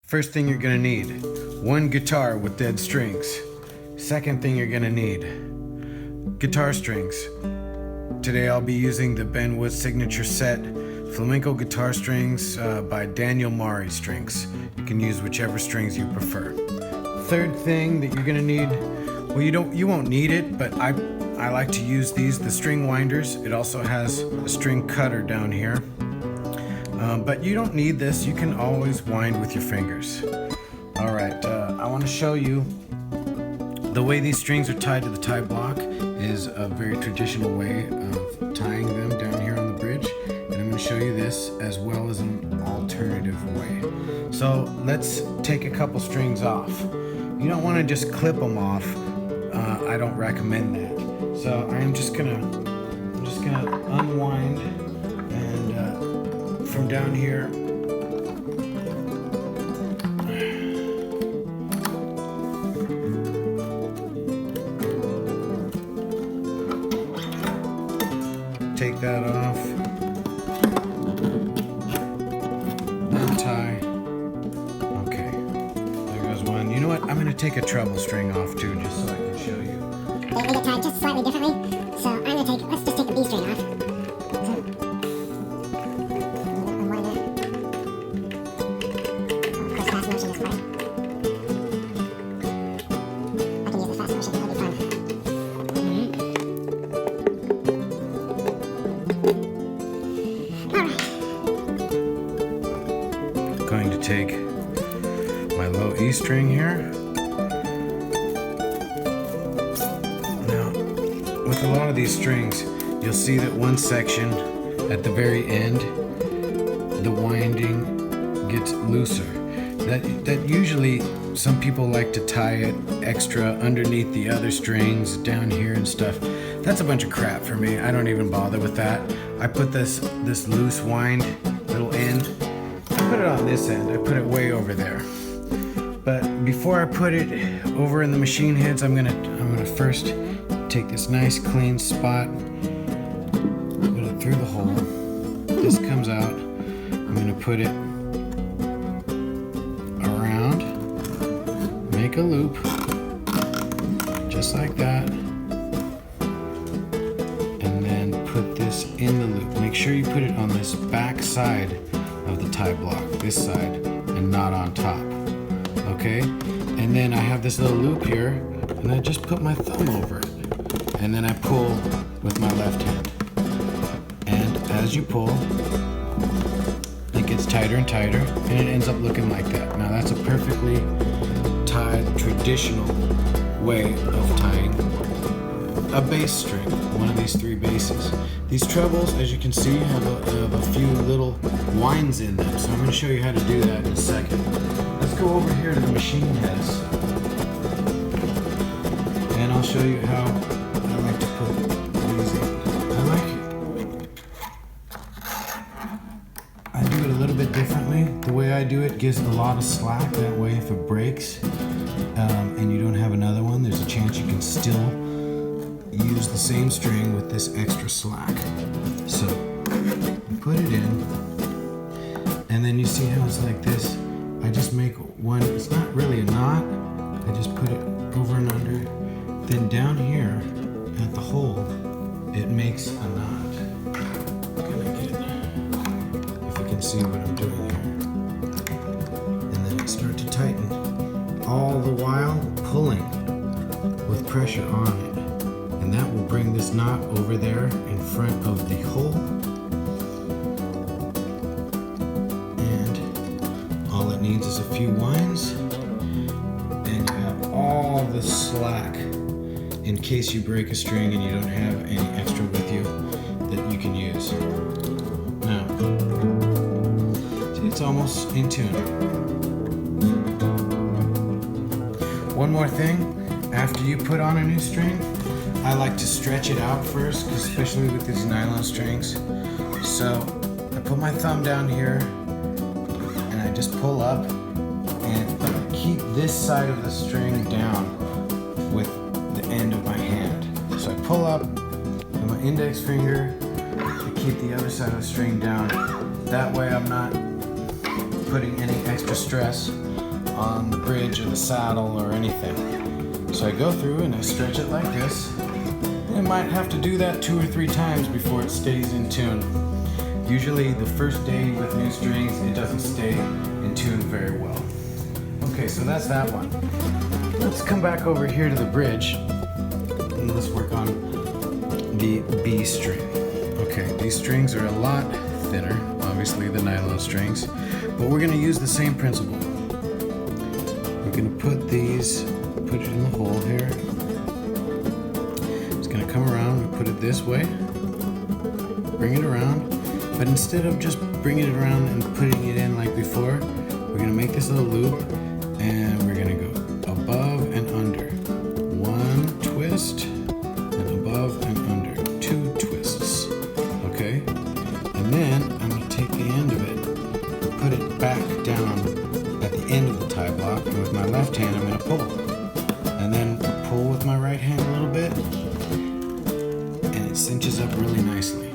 First thing you're gonna need, one guitar with dead strings. Second thing you're gonna need, guitar strings. Today I'll be using the Ben Wood signature set Flamenco guitar strings by Daniel Mari strings. You can use whichever strings you prefer. Third thing that you're gonna need, well, you won't need it, but I like to use these, the string winders. It also has a string cutter down here. But you don't need this, you can always wind with your fingers. All right, I want to show you the way these strings are tied to the tie block is a very traditional way of tying them down here on the bridge. And I'm going to show you this as well as an alternative way. So let's take a couple strings off. You don't want to just clip them off. I don't recommend that. So I'm just gonna unwind and from down here. Take that off. Untie. Okay, there goes one. You know what? I'm gonna take a treble string off too, just so I can show you. They get tied just slightly differently, so let's just take the B string off. Of course, fast motion is fun. I can use the fast motion, that'll be fun. I'm going to take my low E string here. With a lot of these strings, you'll see that one section at the very end, the winding gets looser. That usually some people like to tie it extra underneath the other strings down here and stuff. That's a bunch of crap for me. I don't even bother with that. I put this loose wind little end. I put it on this end. I put it way over there. But before I put it over in the machine heads, I'm gonna first take this nice clean spot, put it through the hole. This comes out. I'm going to put it around, make a loop, just like that, and then put this in the loop. Make sure you put it on this back side of the tie block, this side, and not on top. Okay? And then I have this little loop here, and I just put my thumb over it. And then I pull with my left hand. And as you pull, it gets tighter and tighter, and it ends up looking like that. Now that's a perfectly tied, traditional way of tying a bass string, one of these three basses. These trebles, as you can see, have a few little winds in them, so I'm going to show you how to do that in a second. Let's go over here to the machine heads, and I'll show you how I like to put these in. I do it a little bit differently. The way I do it gives a lot of slack. That way, if it breaks and you don't have another one, there's a chance you can still use the same string with this extra slack. So you put it in, and then you see how it's like this. I just make one. It's not really a knot. I just put it over and under. Then down here at the hole, it makes a knot. If you can see what I'm doing here. And then it starts to tighten. All the while pulling with pressure on it. And that will bring this knot over there in front of the hole. And all it needs is a few winds. And you have all the slack in case you break a string and you don't have any extra with you that you can use. Now, see, it's almost in tune. One more thing, after you put on a new string, I like to stretch it out first, especially with these nylon strings. So I put my thumb down here and I just pull up and keep this side of the string down with the end of my hand. So I pull up with my index finger to keep the other side of the string down. That way I'm not putting any extra stress on the bridge or the saddle or anything. So I go through and I stretch it like this. I might have to do that 2 or 3 times before it stays in tune. Usually the first day with new strings, it doesn't stay in tune very well. Okay, so that's that one. Let's come back over here to the bridge and let's work on the B string. Okay, these strings are a lot thinner, obviously the nylon strings, but we're gonna use the same principle. We're gonna put it in the hole here. It's gonna come around, we put it this way, bring it around, but instead of just bringing it around and putting it in like before, we're gonna make this little loop and we're gonna go above and under. 1 twist, and above and under. 2 twists, okay? And then I'm gonna take the end of it and put it back down at the end of the tie block, and with my left hand I'm gonna pull. And then pull with my right hand a little bit, and it cinches up really nicely.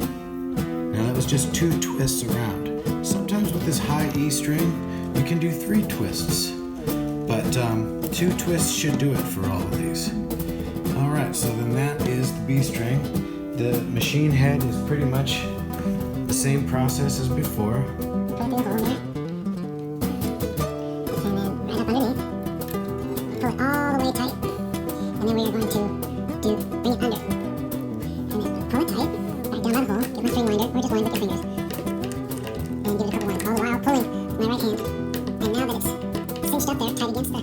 Now that was just 2 twists around. Sometimes with this high E string, you can do 3 twists, but 2 twists should do it for all of these. All right, so then that is the B string. The machine head is pretty much the same process as before. Put the hole in there. And then right up underneath. Pull it all the way tight. And then we are going to bring it under. And then pull it tight, back down by the hole, get my string winder, or just wind with your fingers. And give it a couple winds, all the while pulling my right hand. And now that it's cinched up there, tight against the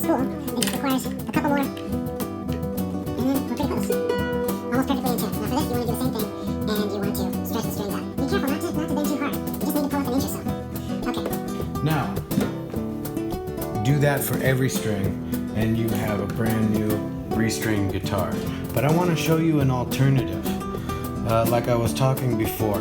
spool, it just requires a couple more. And then we're pretty close. Almost perfectly in tune. Now for this, you want to do the same thing, and you want to stretch the strings out. Be careful not to bend too hard. You just need to pull it an inch or so. Okay. Now, do that for every string, and you have a brand new restring guitar. But I want to show you an alternative, like I was talking before.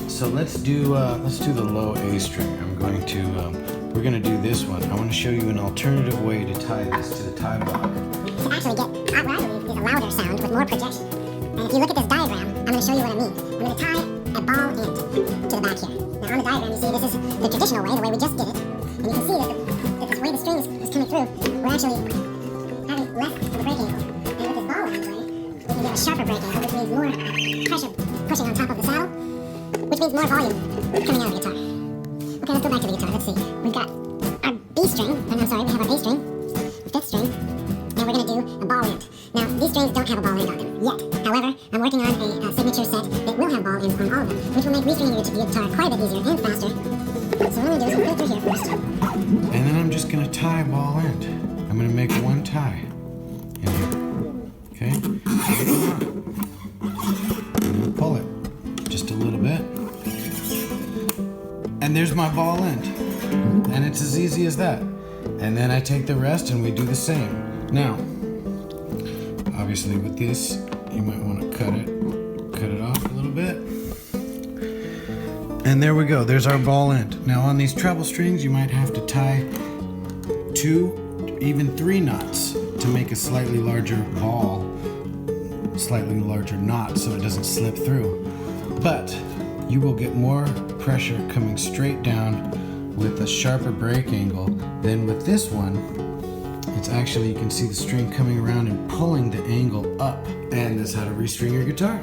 So let's do the low A string. We're going to do this one. I want to show you an alternative way to tie this to the tie block. To actually get what I believe is a louder sound with more projection. And if you look at this diagram, I'm going to show you what I mean. I'm going to tie a ball end to the back here. Now on the diagram, you see this is the traditional way, the way we just did it. And you can see that this way the strings is coming through, we're actually having less of a break angle. And with this ball end way, we can get a sharper break angle, which means more pressure pushing on top of the saddle, which means more volume coming out of the guitar. Okay, let's go back to the guitar. Let's see. We've got our B string, we have our A string, 5th string, and we're going to do a ball end. Now, these strings don't have a ball end on them yet. However, I'm working on a signature set that will have ball ends on all of them, which will make restringing the guitar quite a bit easier and faster. So what I'm going to do is I'm going to put it through here first. And then I'm just going to tie a ball end. I'm going to make 1 tie in here. Okay? I'm going to pull it just a little bit. And there's my ball end. And it's as easy as that. And then I take the rest and we do the same. Now, obviously with this, you might want to cut it off a little bit. And there we go, there's our ball end. Now on these treble strings, you might have to tie 2, even 3 knots to make a slightly larger ball, slightly larger knot so it doesn't slip through. But you will get more pressure coming straight down with a sharper break angle than with this one. It's actually, you can see the string coming around and pulling the angle up. And that's how to restring your guitar.